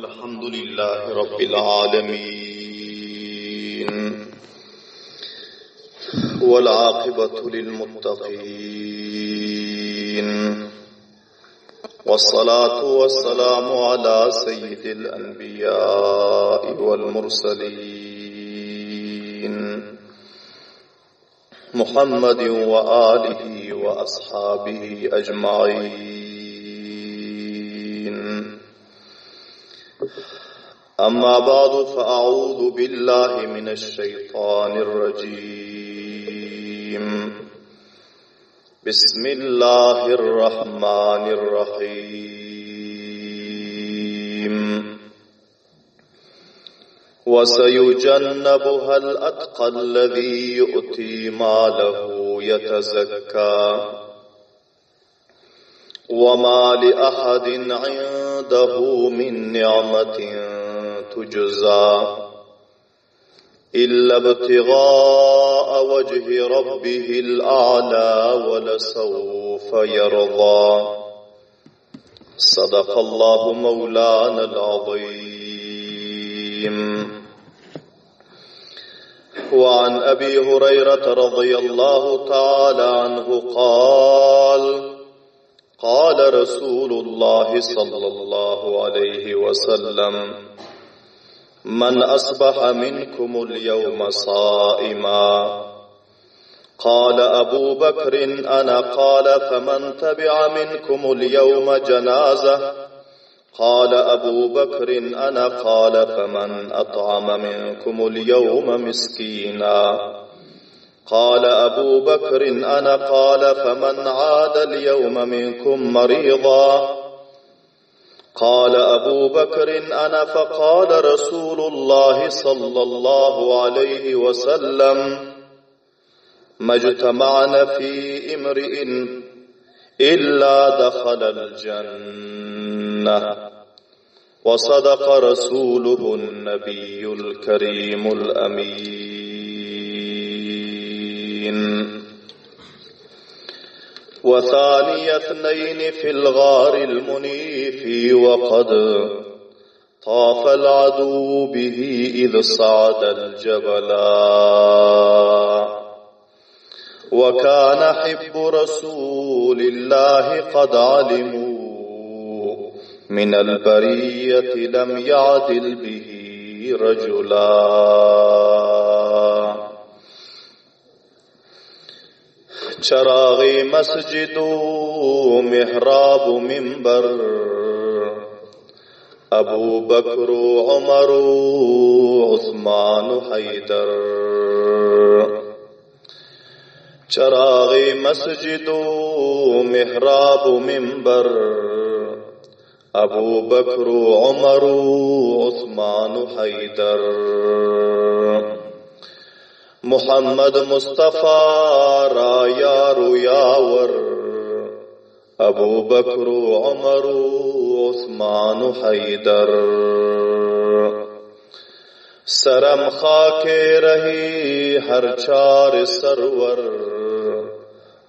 الحمد لله رب العالمين والعاقبة للمتقين والصلاة والسلام على سيد الأنبياء والمرسلين محمد وآله وأصحابه أجمعين. أما بعد فأعوذ بالله من الشيطان الرجيم. بسم الله الرحمن الرحيم. وسيجنبها الأتقى الذي يؤتي ماله يتزكى وما لأحد عنده من نعمة تجزى إلا ابتغاء وجه ربه الأعلى ولسوف يرضى. صدق الله مولانا العظيم. وعن أبي هريرة رضي الله تعالى عنه قال: قال رسول الله صلى الله عليه وسلم: من أصبح منكم اليوم صائما. قال أبو بكر: أنا. قال: فمن تبع منكم اليوم جنازة. قال أبو بكر: أنا. قال: فمن أطعم منكم اليوم مسكينا. قال أبو بكر: أنا. قال: فمن عاد اليوم منكم مريضا. قال أبو بكر: أنا. فقال رسول الله صلى الله عليه وسلم: ما اجتمعنا في امرئ إلا دخل الجنة. وصدق رسوله النبي الكريم الأمين. وثاني اثنين في الغار المنيف وقد طاف العدو به إذ صعد الجبلا. وكان حب رسول الله قد علموا من البرية لم يعدل به رجلا. چراغ مسجد و محراب منبر ابو بکر و عمر و عثمان و حیدر. چراغ مسجد و محراب و منبر ابو بکر و عمر و عثمان و حیدر. محمد مصطفى را یار و یاور ابو بکر و عمر و عثمان و حیدر. سرم خاک رہی ہر چار سرور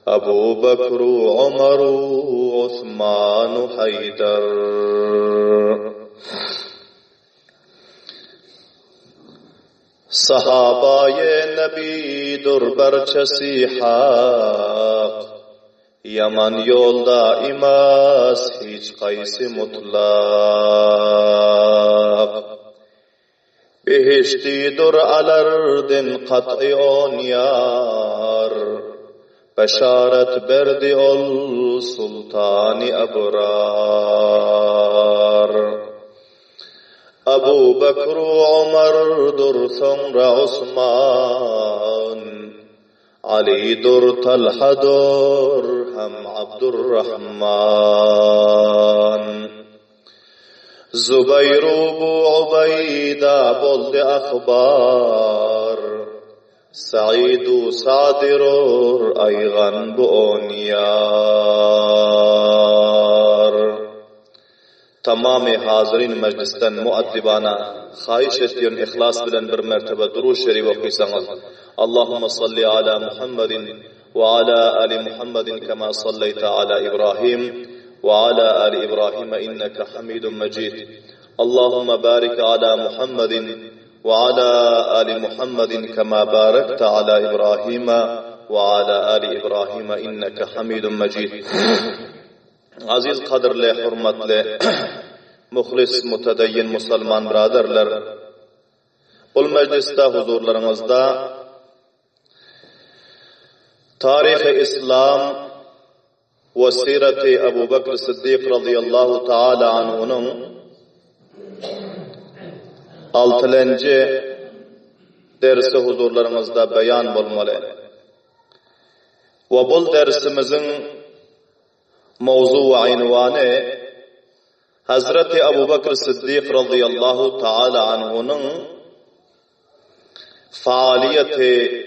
ابو بکر و عمر و عثمان و حیدر. صحابای نبی در برچسی حق یمن یولدا ایماس هیچ قیس مطلق. بهشتی در علردن قطع آنیار بشارت برد السلطان ابرار. ابو بکر و عمر در ثمر عثمان علی در طلحه در هم عبدالرحمن. زبیر و بو عبیده بلد اخبار سعید و سعد رور ایغن بو اونیار. تمام حاضرین مجلستن مؤدبانا خواهشتیون اخلاص بلن بر مرتبه درود شریف و قیسان. اللهم صل على محمد وعلى آل محمد كما صليت على إبراهيم وعلى آل إبراهيم إنك حميد مجيد. Allahümme barik ala Muhammedin ve ala ali Muhammedin kema barakta ala İbrahim ve ala ali İbrahim inneke hamidun mecid. Aziz kadirli, hurmatli, muhlis, mutedeyyin Müslüman braderler, bu mecliste huzurlarınızda Tarih-i İslam ve Siret-i Ebu Bekir Sıddık radıyallahu ta'ala anhu'nun 6. dersi huzurlarınızda beyan olmalı. Ve bu dersimizin mevzu ve unvanı Hazreti Ebu Bekir Sıddık radıyallahu ta'ala anhu'nun faaliyeti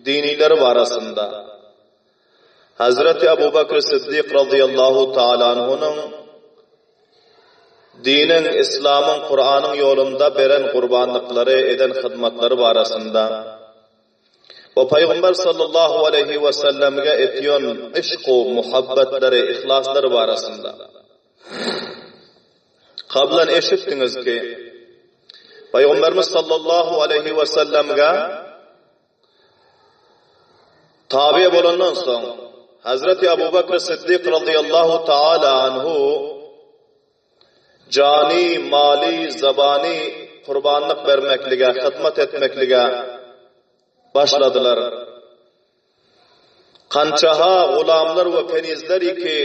dinileri arasında Hazreti Ebu Bekir Sıddık radıyallahu ta'ala anhu'nun dinin, İslam'ın, Kur'an'ın yolunda beren kurbanlıkları, eden hizmetleri arasında ve Peygamber sallallahu aleyhi ve sellem'e etiyon işq-u muhabbetleri, ihlasları arasında. Kablen eşittiniz ki Peygamberimiz sallallahu aleyhi ve sellem'e tabi olandan sonra Hazreti Ebu Bekir Sıddık radıyallahu ta'ala anhu cani, mali, zabani kurbanlık vermeklige, hizmet etmeklige başladılar. Kançaha gulamlar ve kenizler ki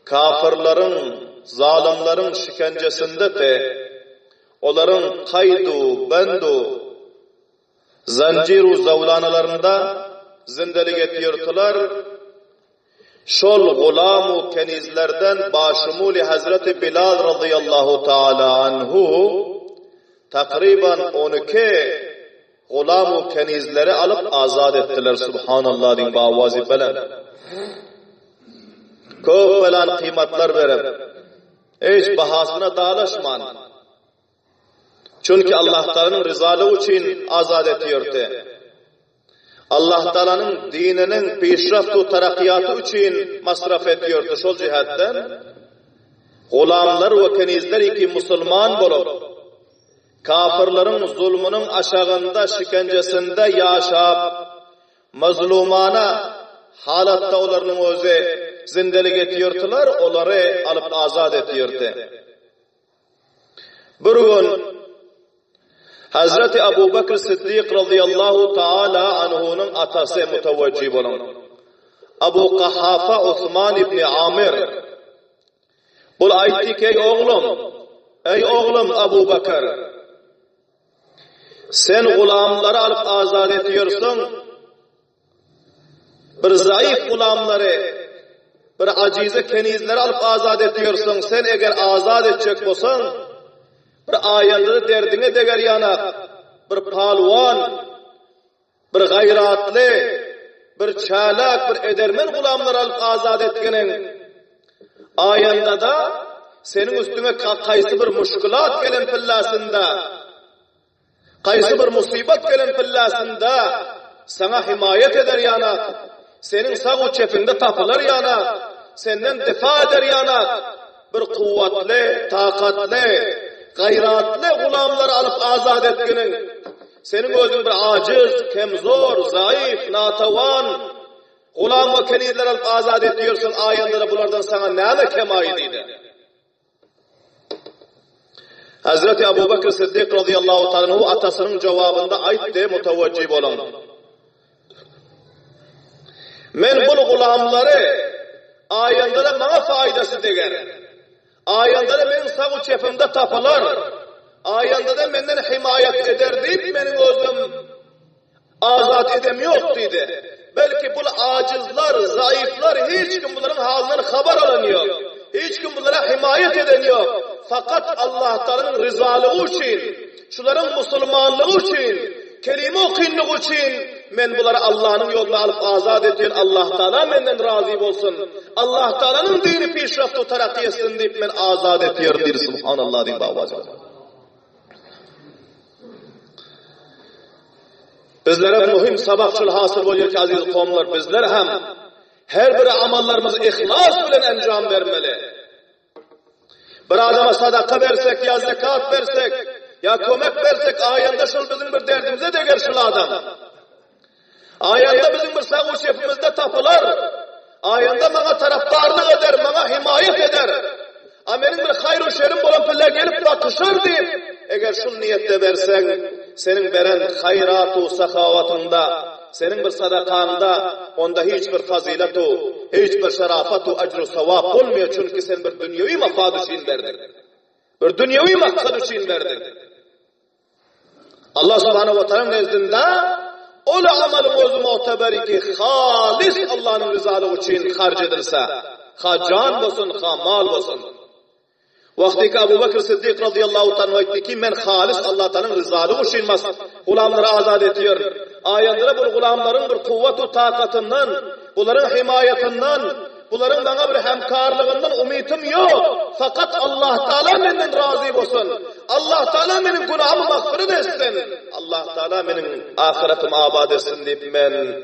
kafirlerin, zalimlerin şikencesinde de onların kaydu, bendu, zanciru zavlanalarında zindelik etiyordular. Şol gulamu kenizlerden başımuli Hazreti Bilal radıyallahu ta'ala anhu takriben 12 gulamu kenizleri alıp azad ettiler. Subhanallah din bavazi belen. Köp belan kıymetler verip hiç bahasına dağlaşman. Çünkü Allah Teala'nın rızalığı için azad ediyordu. Allah Teala'nın dininin peşraftu terakkiyatı için masraf ediyordu. Şol cihetten gulamlar ve kenizler ki Müslüman bulup kafirlerin zulmünün aşağında, şikencesinde yaşayıp mazlumana halatta onların özü zindelik ediyordular, onları alıp azad ediyordu. Bir gün Hazreti Ebu Bekir Sıddık radıyallahu ta'ala anhu'nun atası müteveccih olan Ebu Kahafa Osman İbni Amir bu aytti ki ey oğlum Ebu Bekir, sen gulamları alıp azad ediyorsun, bir zayıf gulamları, bir acize kenizleri alıp azad ediyorsun. Sen eğer azad edecek olsan bir ayanda derdine deger yanak, bir palvan, bir gayratlı, bir çalak, bir edermen gulamlar alıp azad etkenin ayanda da senin üstüne kaysı bir muşkulat gelen pillasında, kaysı bir musibet gelen pillasında sana himayet eder yanak, senin sağ çepinde tapılar yanak, senden defa eder yanak, bir kuvvetli, takatli, gayratli gulamları alıp azad etkenin, senin özün bir aciz, kemzor, zayıf, natavan gulam ve kenizler alıp azad ediyorsun. Ayanda bunlardan sana ne kemayidiydi? Hazreti Ebu Bekir Sıddık radıyallahu ta'ala atasının cevabında ayette müteveccih olan men bu gulamları ayanda bana faydası deger. Ayanda benim sağ çepimde tapılar. Ayanda benden himayet eder deyip benim özüm azat edemiyor dedi. Belki bu acizler, zayıflar hiç kim bunların halinden haber alamıyor. Hiç kim bunlara himayet edemiyor. Fakat Allah Teala'nın rızalığı için, şuların Müslümanlığı için, kelime okuyunluğu için men bunları Allah'ın yoluna alıp azad ediyor. Allah Teala menden razı olsun. Allah Teala'nın dini peşraftu terakkiyesin deyip men azad ediyor. Subhanallah din bavacı. Bizlere mühim sabakçıl hasıl oluyor ki aziz kavimler, bizler hem her bir amallarımızı ihlas bilen encam vermeli. Bir adama sadaka versek ya zekat versek ya kömek versek ayanda şol bizim bir derdimize de gerşil adam. Ayanda bizim bir sağ şefimizde tapılar. Ayanda bana taraftarlık eder, bana himayet eder. Amenin bir hayru şerim olan piller gelip bakışır deyip, eğer şu niyette versen, senin veren hayratu sahavatında, senin bir sadakanda, onda hiçbir faziletu, hiçbir şerafatu, acru sevap olmuyor. Çünkü sen bir dünyevi mafad için verdin. Bir dünyevi maksad için verdin. Allah subhanahu wa ta'ala nezdinde, ola amalın özü mu'teberi ki halis Allah'ın rızalığı için harc edilse, ha can olsun, ha mal olsun. Vaktiki Abu Bakr Siddiq radıyallahu ta'ala etti ki men halis Allah Teala'nın rızalığı için gulamları azad ediyor. Ayetleri bu gulamların bir kuvvetu takatından, bunların himayetinden, bunların bana bir hemkarlığından ümitim yok. Fakat Allah Teala benden razı olsun. Allah Teala benim günahımı mağfiret etsin. Allah Teala benim ahiretim abad etsin deyip men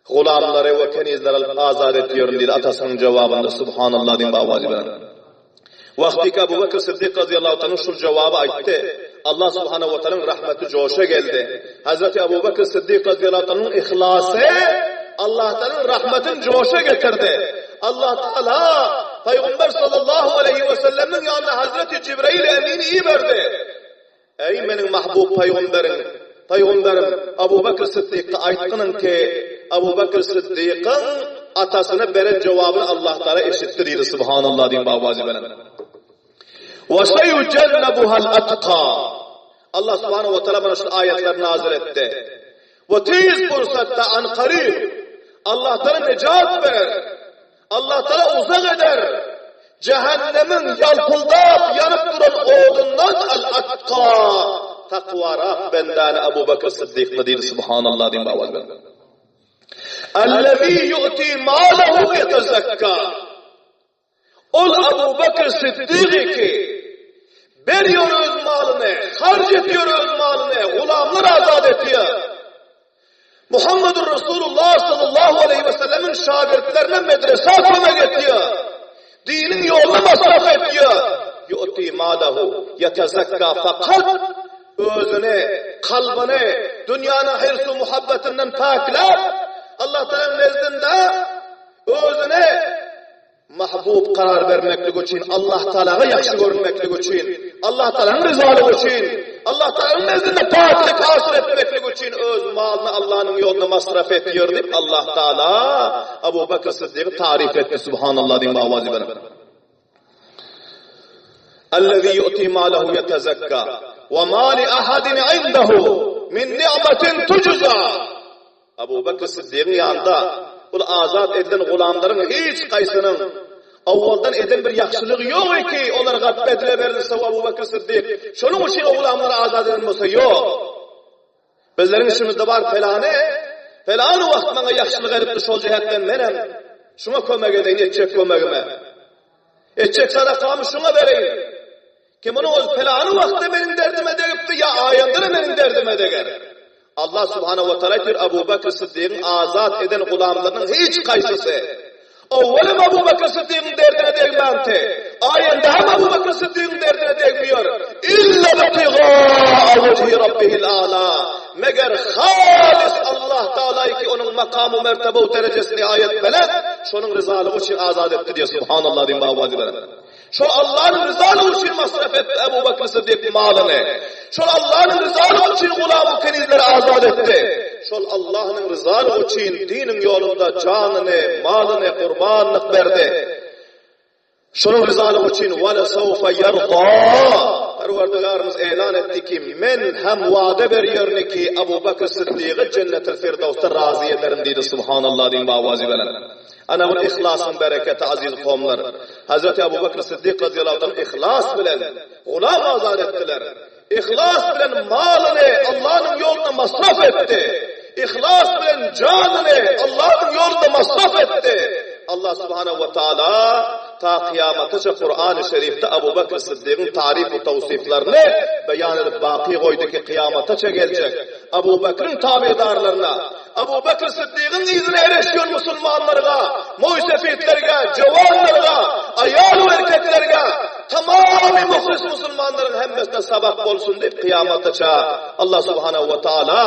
gulamları ve kenizleri azad ediyorum dedi. Atasının cevabında Subhanallah din bavazi ben. Vaktiki Abu Bakr Siddiq radıyallahu ta'ala şu cevabı ayette. Allah subhanahu wa ta'ala'nın rahmeti coşa geldi. Hazreti Abu Bakr Siddiq radıyallahu ta'ala'nın ihlası Allah Teala'nın rahmetin coşa getirdi. Allah Teala Peygamber sallallahu aleyhi ve sellem'in yanına Hazreti Cibril Emin'i iyi verdi. Ey benim mahbub Peygamberim Abu Bakr Siddiq'a aytkının ki Abu Bakr Siddiq'ın atasına veren cevabını Allah Teala eşitti dedi. Subhanallah din bavazi benim. Ve seyucennebuhal atqa. Allah subhanahu wa ta'ala bana şu ayetler nazil etti. Ve tiz fırsatta an karib. Allah Teala necat verir. Allah Teala uzak eder. Cehennemin yalpıldap yanıp duran odundan al-atqa. Takvarak bendane Abu Bakr Siddiq dedi. Subhanallah din bavazi benim. اَلَّذ۪ي يُؤْتِي مَالَهُ يَتَزَكَّى. Ol Abu Bakr Siddiq ki veriyoruz malını, harc ediyoruz malını, gulamlar azad ediyor. Muhammedur Resulullah sallallahu aleyhi ve sellemin şagirdlerine medrese kömek ediyor. Dinin yolunu masraf ediyor. يُؤْتِي مَالَهُ يَتَزَكَّى fakat özünü, kalbini dünyanın hırsı muhabbetinden paklar. Allah Teala'nın nezdinde özüne mahbub karar vermeklik için, Allah Teala'ya yakşı görünmeklik için, Allah Teala'nın rızalığı için, Allah Teala'nın nezdinde paklik hasıl etmeklik için öz malını Allah'ın yoluna masraf ediyor deyip Allah Teala Abu Bakr Siddiq'i tarif etti. Subhanallah din bavazi benim. اَلَّذ۪ي يُؤْتِي مَالَهُ يَتَزَكَّى وَمَا لِأَحَدٍ عِنْدَهُ مِنْ نِعْمَةٍ تُجْزَى. Abu Bakr Siddiq'in yanında bu azad edilen gulamların hiç kaysının avvaldan eden bir yaxşılığı yok ki onlara bedle verilse Abu Bakr Siddiq. Şunun için o gulamları azad edilmese yok. Bizlerin işimizde var felanı vakt bana yaxşılık edip şol cihetten menem. Şuna kömek edeyim, etçek kömeğime. Etçek sadakamı şuna vereyim. Kim onu o felanı vakti benim derdime deyipti ya ayandırı benim derdime de gelir. Allah subhanahu wa ta'ala diyor Abu Bakr Siddiq'in azat eden gulamlarının hiç kaysısı. Evvelim Abu Bakr Siddiq'in derdine değmenti. Ayende hem Abu Bakr Siddiq'in derdine değmiyor. İlla betiğâ'a vecihi Rabbihil âlâ. Meğer halis Allah Teala'yı ki onun makamı mertebe derecesini ayet belet, şunun rızalığı için azat etti diyor. Subhanallah din bavaziler. Şu Allah'ın rızalığı için masraf etti Ebu Bakr Siddiq malını. Şu Allah'ın rızalığı için gulam-ı kenizleri azat etti. Şu Allah'ın rızalığı için dinin yolunda canını, malını, kurbanlık verdi. Şunun rızalığı için وَلَسَوْفَ يَرْضَى. Perverdigarımız elan etti ki men hem vaade veriyor ki Ebu Bakr Siddiq'i cennet-i firdevs'te razı ederim dedi. Subhanallah din bavazi velen. Ana bu ihlasın bereketi aziz kavmlar. Hazreti Ebu Bakr Siddiq radıyallahu anh ihlas bilen gulam azad ettiler. İhlas bilen malını Allah'ın yoluna masraf etti. İhlas bilen canını Allah'ın yoluna masraf etti. Allah subhanahu ve teala ta kıyamataca Kur'an-ı Şerif'te Ebu Bakr Siddiq'in tarif ve tavsiflerini beyan edip baki koydu ki kıyamataca gelecek. Ebu Bakr'ın tabidarlarına, Ebu Bakr Siddiq'in izine erişiyor Müslümanlarına, muysefitlerine, cevanlarına, ayal ve erkeklerine, tamam Tamamı muhlis Müslümanların hemmesine sabak olsun deyip kıyamataça Allah subhanahu ve taala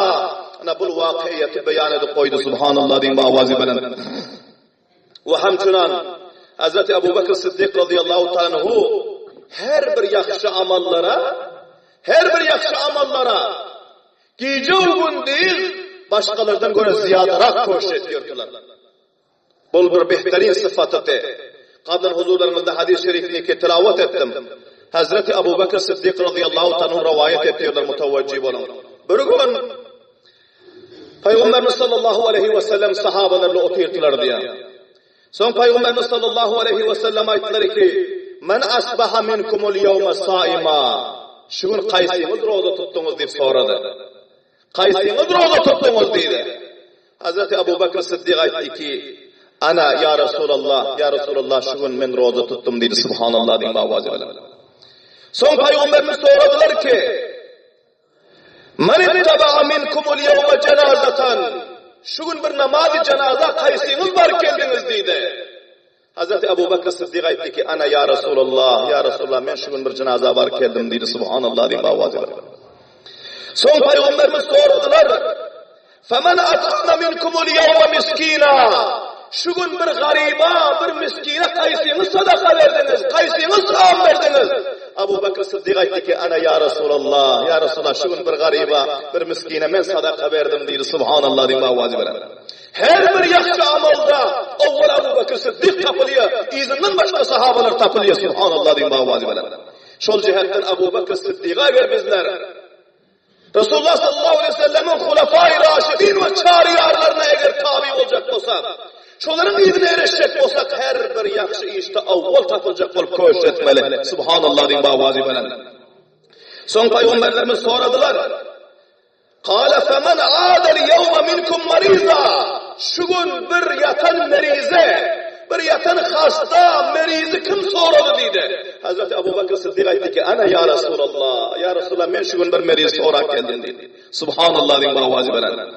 ana bu vakiyeti beyan edip koydu. Subhanallah diyeyim bu avazi bilen. Ve hamçunan Hazreti Ebu Bekir Sıddık radıyallahu ta'ala her bir yaxşı amallara gece uygun değil başkalarından göre ziyadarak koşu ediyordular. Bu bir behterin sıfatıdır. Kadın huzurlarımızda hadis-i şerifini tilavet ettim. Hazreti Ebu Bekir Sıddık radıyallahu ta'ala rivayet ediyorlar mutevecih olun. Bir gün Peygamberimiz sallallahu aleyhi ve sellem sahabalarla oturdular diye. Son Peygamberimiz sallallahu aleyhi ve sellem ayetleri ki men asbaha minkumul yevme saima. Şu gün kaysiniz roza tuttunuz deyip soradı. Kaysiniz roza tuttunuz dedi. Hazreti Ebu Bekir Sıddık ayetti ki ana ya Resulallah şu gün men roza tuttum dedi. Subhanallah diyeyim avazi bilen. Son Peygamberimiz soradılar ki men ittaba'a minkumul yevme cenazatan. Şu gün bir namaz-ı cenaza kaysiniz var geldiniz dedi. Hazreti Ebu Bekir Sıddık ayetti ki ana ya Resulallah men şu gün bir cenaza var geldim dedi. Subhanallah diyeyim avazi bilen. Son Peygamberimiz sordular فَمَنْ أَتَعْنَ مِنْكُمُ الْيَوْمَ مِسْكِينًا. Şu gün bir gariba, bir miskine kaysiniz sadaka verdiniz, kaysiniz sağım verdiniz. Ebu Bekir Sıddık ayetti ki ana ya Resulallah şu gün bir gariba, bir miskine men sadaka verdim dedi. Subhanallah diyeyim avazi bilen. Her bir yaxşı amalda evvel Ebu Bekir Sıddık tapılıyor, izinden başka sahabalar tapılıyor. Subhanallah diyeyim avazi bilen. Şol cihetten Ebu Bekir Sıddık'a ver bizler. Resulullah sallallahu aleyhi ve sellem'in hulafai raşidin ve çariyarlarına eğer tabi olacak olsak, şoların izine erişecek olsak her bir yaxşı işte avval tapılacak olup koş etmeli. Subhanallah diyeyim avazi bilen. Son Peygamberlerimiz soradılar. Kâle femen âdel yevme minkum mariza. Şu gün bir yatan merize, bir yatan hasta merizi kim soradı dedi. Hazreti Ebu Bekir Sıddık ayetti ki ana ya Resulallah men şu gün bir meriz sorak geldim dedi. Subhanallah diyeyim avazi bilen.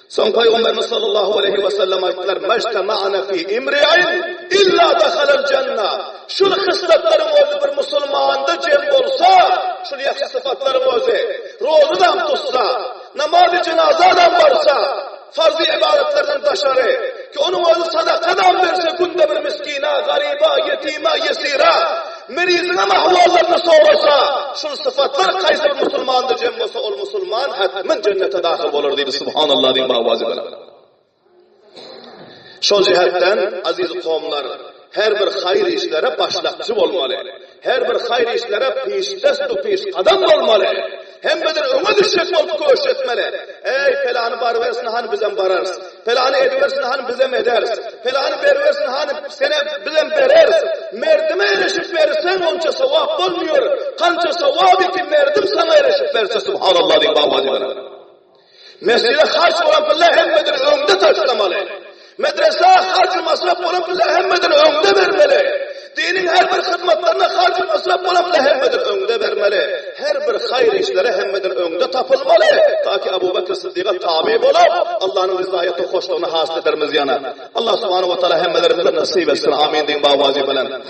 Son Peygamberimiz sallallahu aleyhi ve sellem ayettiler meçtema'na fi imri'in illa dakhalal cennet. Şu hıslatların özü bir Müslümanda cem olsa, şu yaxşı sıfatların özü, rozadan tutsa, namaz-ı cenazadan varsa, farz-ı ibadetlerden taşarı, ki onun özü sadakadan verse günde bir miskina, gariba, yetima, yesira, merizine mahvallarını sorasa, şu sıfatlar kaysır Müslümandır cem olsa, ol Müslüman hatmen cennete dahil olur dedi. Subhanallah diyeyim avazi bilen. Şu cihetten aziz kavmlar, her bir hayır işlere başlatçı olmalı. Her bir hayır işlere peş kadam olmalı. Hem beden öme düşecek olup koş etmeli. Ey felanı bar versin hani bizden bararız. Felanı ediversin hani bizden ederiz. Felanı versin hani sene bizden veririz. Merdime erişip verirsen onca sevap olmuyor. Kanca sevabı ki merdim sana erişip verse subhanallah diyeyim babacığım. Mescide harç olan pılla hem beden önde taşlamalı. Medrese harç masraf olan pılla hem beden önde vermeli. Dinin her bir hizmetlerine harcı masraf olanla hemmeden önde vermeli. Her bir hayır işlere hemmeden önde tapılmalı. Ta ki Ebu Bekir Sıddık'a tabi olup Allah'ın rızayeti hoşluğunu hasıl ederimiz yana. Allah subhanahu ve teala hemmelerimize nasip etsin. Amin deyin bavazi bilen.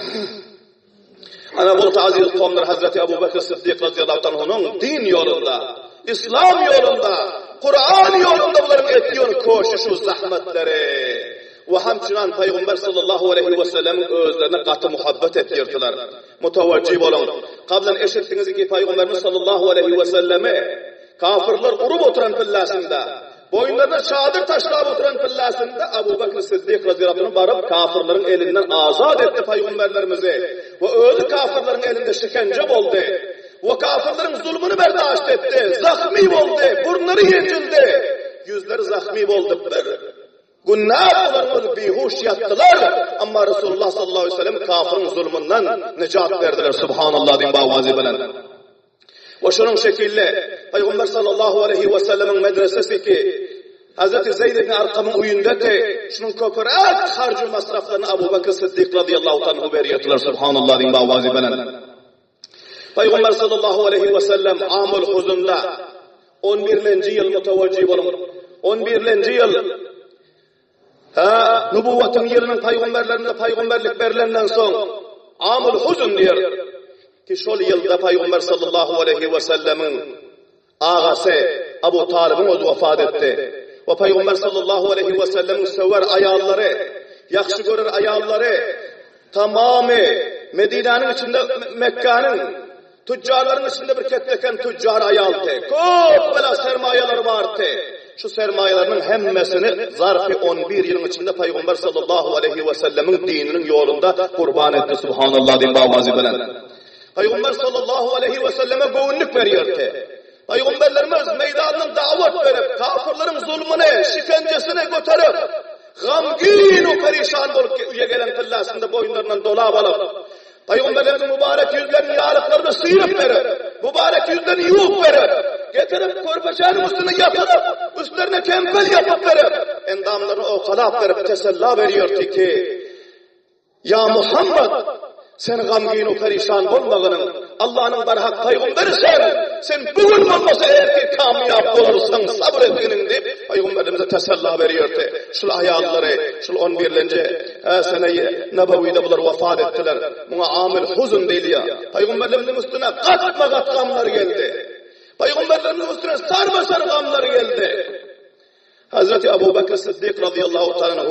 Ana bu aziz kavmler Hazreti Ebu Bekir Sıddık radıyallahu anh'ın din yolunda, İslam yolunda, Kur'an yolunda bunların ettiğin koşuşu zahmetleri. Ve hamçınan Peygamber sallallahu aleyhi ve sellem'in özlerine katı muhabbet ettirdiler. Mutevecih olun. Kablen eşittiniz ki Peygamberimiz sallallahu aleyhi ve selleme kafirler urup oturan pillasında, boyunlarına çadır taşlayıp oturan pillasında Ebu Bekir Sıddık radıyallahu anh barıp kafirlerin elinden azat etti Peygamberlerimizi. Ve öyle kafirlerin elinde şikence oldu. Ve kafirlerin zulmünü berdاشت etti. Zahmi oldu. Burnları yırtıldı. Yüzleri zahmi oldu. Günah olanlar bihuş yattılar ama Resulullah sallallahu aleyhi ve sellem kafirin zulmünden necat verdiler. Subhanallah diyeyim bavazi bilen. Ve şunun şekilde Peygamber sallallahu aleyhi ve sellemin medresesi ki Hazreti Zeyd ibn Arkam'ın uyunda ki şunun köpürak harcı masraflarını Ebu Bekir Sıddık radıyallahu anhu veriyorlar. Subhanallah diyeyim bavazi bilen. Peygamber sallallahu aleyhi ve sellem amul huzunda 11. yıl mutevecih olun. 11. yıl nübüvvetin yerinin peygamberlerine peygamberlik verilenden son amul huzun diyor. ki şol yılda Peygamber sallallahu aleyhi ve sellemin ağası Abu Talib'in özü vefat etti. Ve Peygamber sallallahu aleyhi ve sellemin sever ayalları, yakşı görür ayalları tamamı Medine'nin içinde, Mekke'nin tüccarların içinde bir ketleken tüccar ayaldı. Çok bela sermayeler vardı. Şu sermayelerin hemmesini zarfı 11 yılın içinde Peygamber sallallahu aleyhi ve sellemin dininin yolunda kurban etti. Subhanallah din bavazi bilen. Peygamber sallallahu aleyhi ve selleme boğunluk veriyordu. Peygamberlerimiz meydanının davet verip, kafirlerin zulmüne, şikencesine götürüp, gamgin o perişan olup gelen kıllasında boyunlarından dolap alıp, Peygamberlerimizin mübarek yüzlerini yağlıklarını sıyırıp verip, mübarek yüzlerini yuvup verip, getirip körpeçenin üstüne yatırıp, üstlerine kempel yapıp verip, endamlarını o kalap verip tesella veriyordu ki, ya Muhammed, sen gamgin o perişan olmağının, Allah'ın barhak peygamberi sen bugün olmasa eğer ki kamyap olursan sabretinin deyip Peygamberimize tesella veriyordu. Şu ayalları, şu 11. seneyi Nebevi'de bunlar vefat ettiler. Buna amil huzun değil ya. Peygamberimizin üstüne katma kat gamlar geldi. Peygamberimizin üstüne sarma sarı gamlar geldi. Hazreti Ebu Bekir Sıddık radıyallahu ta'ala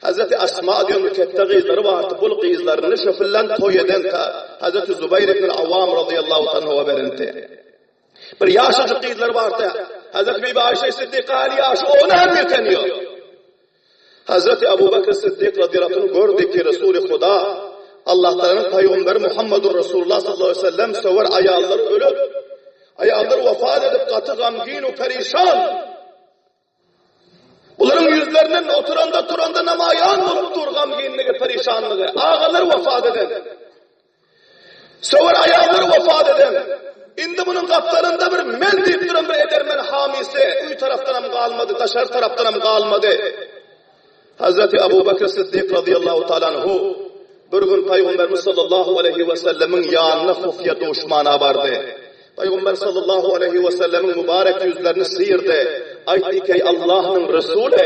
Hazreti Asma diyor mükette kızları vardı. Bu kızlarını şöfüllen toy eden Hazreti Zübeyir ibn Avvam radıyallahu anhu haberinde. Bir yaşlıcık kızları vardı. Hazreti Bibi Ayşe Sıddık'a hali yaşı ona hem yeteniyor. Hazreti Ebu Bekir Sıddık radıyallahu anhu gördü ki Resul-i Huda Allah'tan Peygamberi Muhammedur Resulullah sallallahu aleyhi ve sellem sever ayalları ölüp ayalları vefat edip katı gamgin o perişan. Bunların yüzlerinden oturanda turanda namayan olup dur gamginliği, perişanlığı. Ağaları vefat eden. Sever ayağları vefat eden. İndi bunun kaptanında bir men deyip duran bir edermen hamisi. Uy taraftan hem kalmadı, taşar taraftan hem kalmadı. Hazreti Ebu Bekir Sıddık radıyallahu ta'ala anhu bir gün Peygamberimiz sallallahu aleyhi ve sellemin yanına hufya doğuşmana vardı. Peygamber sallallahu aleyhi ve sellemin mübarek yüzlerini sıyırdı. Aytti ki ey Allah'ın Resulü,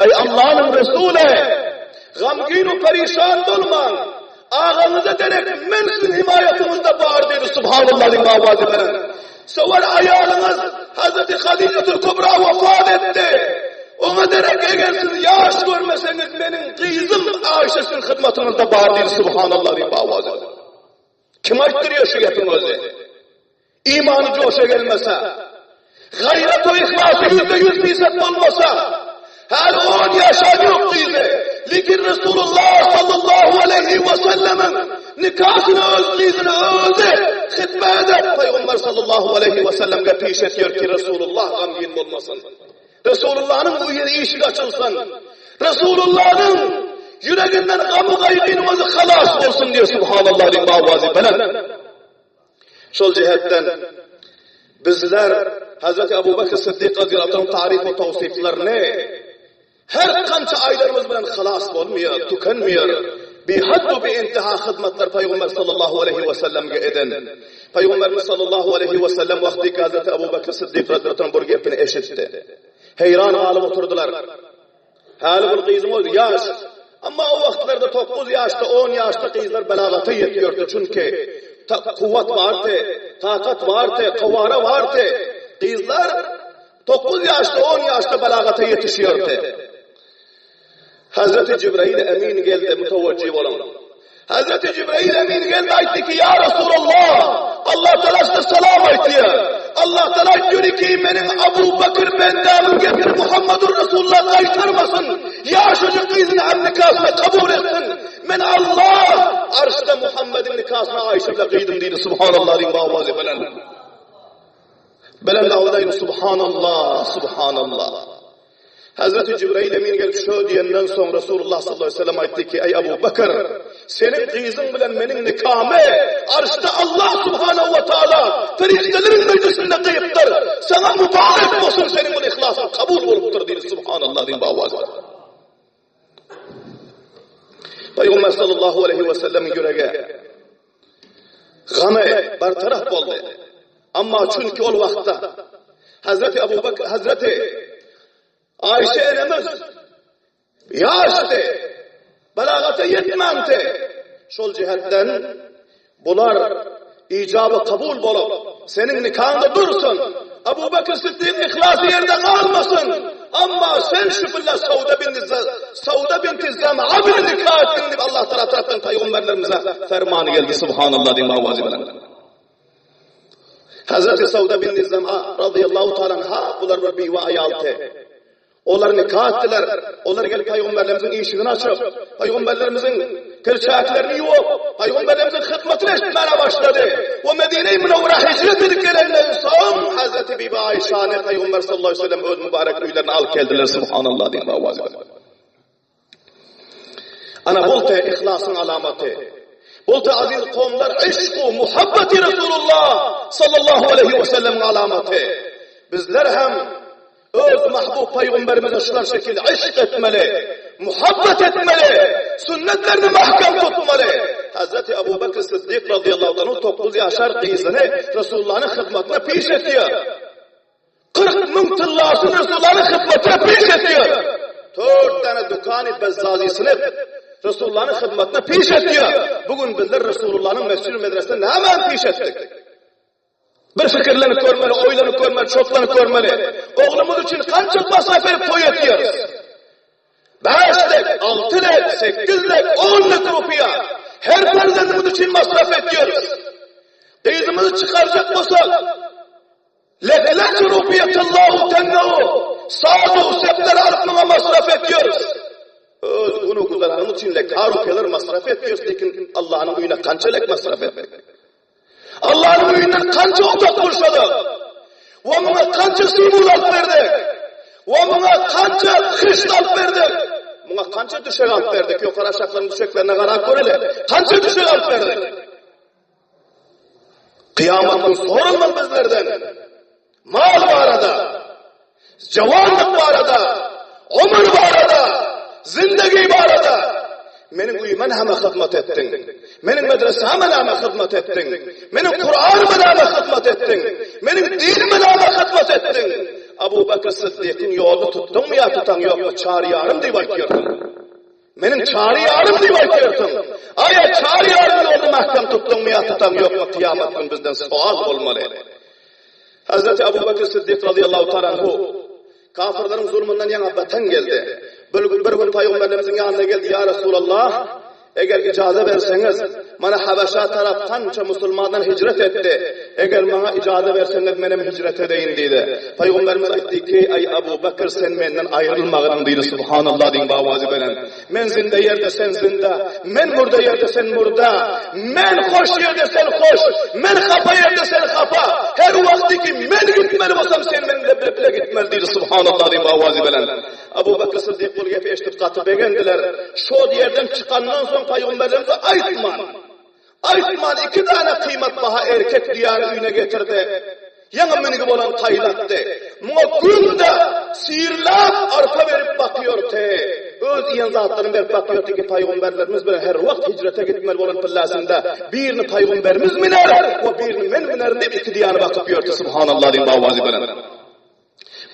ey Allah'ın Resulü, gamgin-u perişan olman, ağanıza derek men sizin himayetinizde bağırdıydı subhanallah'ın mavazi veren. Sever ayağınız Hazreti Hadice'tül Kubra vefat etti. Ona derek eğer siz yaş görmeseniz benim kızım Ayşe'sin hizmetinizde bağırdıydı subhanallah'ın mavazi veren. Kim açtırıyor şu yapımızı? İmanı coşa gelmese, gayret o ihlası %100% olmasa, her 10 yaşa yok kıydı. Lakin Resulullah sallallahu aleyhi ve sellemin nikahını özlüğünü özü hutbe edip Peygamber sallallahu aleyhi ve sellem'e peş ediyor ki Resulullah gamgin olmasın. Resulullah'ın bu yeri işi açılsın. Resulullah'ın yüreğinden gamı gaybin özü halas olsun diyor subhanallah'ın mavazi belen. Şol cihetten bizler Hazreti Ebu Bekir Sıddık radıyallahu anh tarif ve tavsiflerini her kança aylarımız bilen halas olmuyor, tükenmiyor. Bir haddu bir intiha hizmetler Peygamber sallallahu aleyhi ve sellem'e eden. Peygamberimiz sallallahu aleyhi ve sellem vakti ki Hazreti Ebu Bekir Sıddık radıyallahu anh bu gepini eşitti. Heyran alıp oturdular. Hali bu kızım oldu yaş. Ama o vakitlerde 9 yaşta 10 yaşta kızlar belagata yetiyordu çünkü kuvvet vardı, takat vardı, kavara vardı. Kızlar 9 yaşta 10 yaşta belagata yetişiyordu. Hazreti Cibril Emin geldi müteveccih olan. Hazreti Cibril Emin geldi aytti ki ya Resulallah Allah Teala size selam etti ya. Allah Teala diyor ki benim Ebu Bekir benden getir Muhammedur Resulullah kaytarmasın. Ya çocuk kızın hem nikahını kabul etsin. Men Allah arşta Muhammed'in nikahına Ayşe'yle kıydım dedi subhanallah'ın mavazi falan. Belen davadayım subhanallah, subhanallah. Hazreti Cibril Emin gelip şöyle diyenden sonra Resulullah sallallahu aleyhi ve sellem aytti ki ey Ebu Bekir senin kızın bilen benim nikahımı arşta Allah subhanahu ve teala feriştelerin meclisinde kıyıptır. Sana mübarek olsun senin bu ihlasın kabul oluptur dedi subhanallah'ın mavazi. Peygamber sallallahu aleyhi ve sellem'in yüreği game bartaraf oldu. Ama çünkü o vakitte Hazreti Ebu Bekir, Hazreti Ayşe enemiz yaştı, belagata yetmemdi. Şol cihetten Bular icabı kabul bolup senin nikahında dursun. Ebu Bekir Sıddık'ın ihlası yerde kalmasın. Ama sen şüphele Sauda binti Zem'a bir nikah ettin deyip Allah tarafından peygamberlerimize fermanı geldi. Subhanallah diyeyim avazi bilen. Hazreti Sauda binti Zem'a radıyallahu ta'ala anha bular bir biva ayaltı. Onlar nikah ettiler. Onlar gelip peygamberlerimizin işini açıp peygamberlerimizin kırçaklarını yuvup peygamberlerimizin hizmetine etmeye başladı. O Medine-i Münevvere hicret edip gelenden son Hazreti Bibi Ayşe'ne peygamber sallallahu aleyhi ve sellem öz mübarek üylerini alıp geldiler. Subhanallah diyeyim avazi. Ana bolte ihlasın alamatı. Bolte aziz kavmler işku muhabbeti Resulullah sallallahu aleyhi ve sellem'in alamatı. Bizler hem öz mahbub peygamberimize şular şekilde aşk etmeli, muhabbet etmeli, sünnetlerini mahkam tutmalı. Hazreti Ebu Bekir Sıddık radıyallahu anh 9 yaşar kızını Resulullah'ın hizmetine peş ediyor. 40 bin tıllasını Resulullah'ın hizmetine peş ediyor. 4 tane dükkanı bezzazisini Resulullah'ın hizmetine peş ediyor. Bugün bizler Resulullah'ın mescid-i medresine hemen peş ettik. Bir fikirlerini görmeli, oylarını görmeli, çoklarını görmeli. Oğlumuz için kança masraf edip toy ediyoruz. 5'lik, 6'lik, 8'lik, 10'lik rupiya. Her ferzendimiz için masraf ediyoruz. Kızımızı çıkaracak olsak, lek rupiyetillahu tennehu, sağdu septleri artmaya masraf ediyoruz. Bunu kuzalarımız için lek rupiyeler masraf ediyoruz. Lakin Allah'ın uyuna kança lek masraf etmek. Allah'ın müyünden kança otak kurşadık. Ve buna kança simulat verdik. Ve buna kança hışt alt verdik. Buna kança düşek alt verdik. Yok araşakların düşeklerine karar göreli. Kança düşek alt verdik. Kıyametin sorulmaz bizlerden. Mal var arada. Cevanlık var arada. Ömür var arada. Zindagi var arada. Menin uyuman hama hizmet ettin. Menin medreseme hama hizmet ettin. Menin Kur'an'ıma hama hizmet ettin. Menin dinime hama hizmet ettin. Ebu Bekir Sıddık'ın yolunu tuttun mu ya tutan yok mu? Çağrı yarım diye bakıyordun. Menin çağrı yarım diye bakıyordun. Aya çağrı yarım yolunu mahkam tuttun mu ya tutan yok mu? Kıyamet gün bizden sual olmalı. Hazreti Ebu Bekir Sıddık radıyallahu ta'ala anhu kafirlerin zulmünden yana vatan geldi. Bir gün peygamberimizin yanına geldi. Ya Resulallah, eğer icazə verseniz, bana Habeşa taraftanca Müslümandan hicret etti. Eğer bana icazə verseniz, benim hicret edeyim dedi. Peygamberimiz aytti ki, ey Ebu Bekir sen benden ayrılmağın dedi. Subhanallah deyin bavazi belen. Men zinde yerde sen zinde, men murda yerde sen murda, men hoş yerde sen hoş, men kapa yerde sen kapa. Her vakti ki men gitmeli olsam sen men lebleble gitmeli dedi. Subhanallah deyin bavazi belen. Ebu Bekir Sıddık bu gibi eşitip katı beğendiler. Şu yerden çıkandan sonra Peygamberimize Aytman 2 tane kıymet baha erkek diyarı üyüne getirdi. Yanı minigi olan kaylattı. Buna günde sihirlap arka verip bakıyor te. Öz iyan zatlarını verip bakıyor ki Peygamberlerimiz böyle her vakit hicrete gitmeli olan pillasında. Birini Peygamberimiz miner, o birini men miner deyip 2 diyarı bakıp yordu. Subhanallah diyeyim bavazi belen.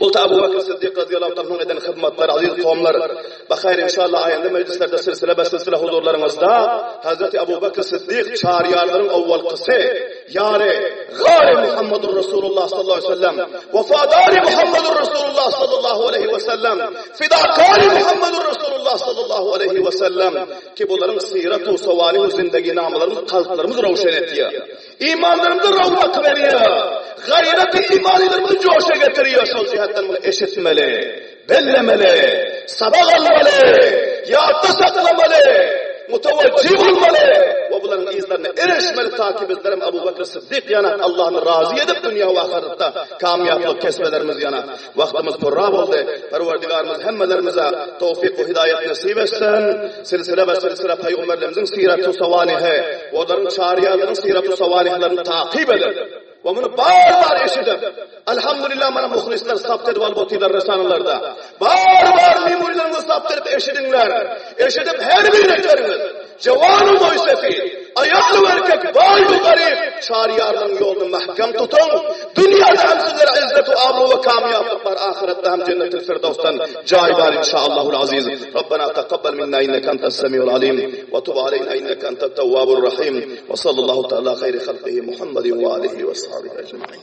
Bulta Ebu Bekir Sıddık radıyallahu anh eden hizmetler, aziz kavmler, bakayır inşallah ayında meclislerde silsile huzurlarımızda Hazreti Ebu Bekir Sıddık çağrıyarların avvalkısı, yâri, gâri Muhammedur Resulullah sallallahu aleyhi ve sellem, vefadari Muhammedur Resulullah sallallahu aleyhi ve sellem, fidakari Muhammedur Resulullah sallallahu aleyhi ve sellem, ki bunların sirat-u savalihu zindagi namlarımız, kalplarımız ravşen ediyor. İmanlarımızı ravnak veriyor. Gayreti imanilerimizi coşa getiriyor. Sol cihetten bunu eşitmeli, bellemeli, sabah almalı, yadda saklamalı, muteveccih olmalı. Ve bunların izlerine erişmeli takip izlerim Ebu Bekir Sıddık yana Allah'ını razı edip dünya ve ahirette kamyaplık kesmelerimiz yana. Vaktimiz kurrab oldu. Perverdigarımız hemmelerimize tevfik ve hidayet nasip etsin. Silsile peygamberlerimizin sirat-ı savanihi, onların çağrıyaların sirat-ı savanihlerini takip edin. Ve bunu bar eşidip, elhamdülillah bana muhlisler sapt edip albatiler resanlarda. Bar mimurilerinizi sapt edip eşidinler. Eşidip her bir reçeriniz, cevanı moysefi, ayaklı erkek, Oy bu garip, çariyarının yolunu mahkem tutun. Dünyada hem sizlere izzet ve abru ve kamiyatlık var. Ahirette hem cennet-i firdevs'ten cai var inşallahul aziz. Rabbena taqabbal minna inneke entes semiul alim ve tub aleyna inneke entet tevvabur rahim. Ve sallallahu teala hayri halqihi Muhammedin ve alihi ve sahbihi ecmaîn.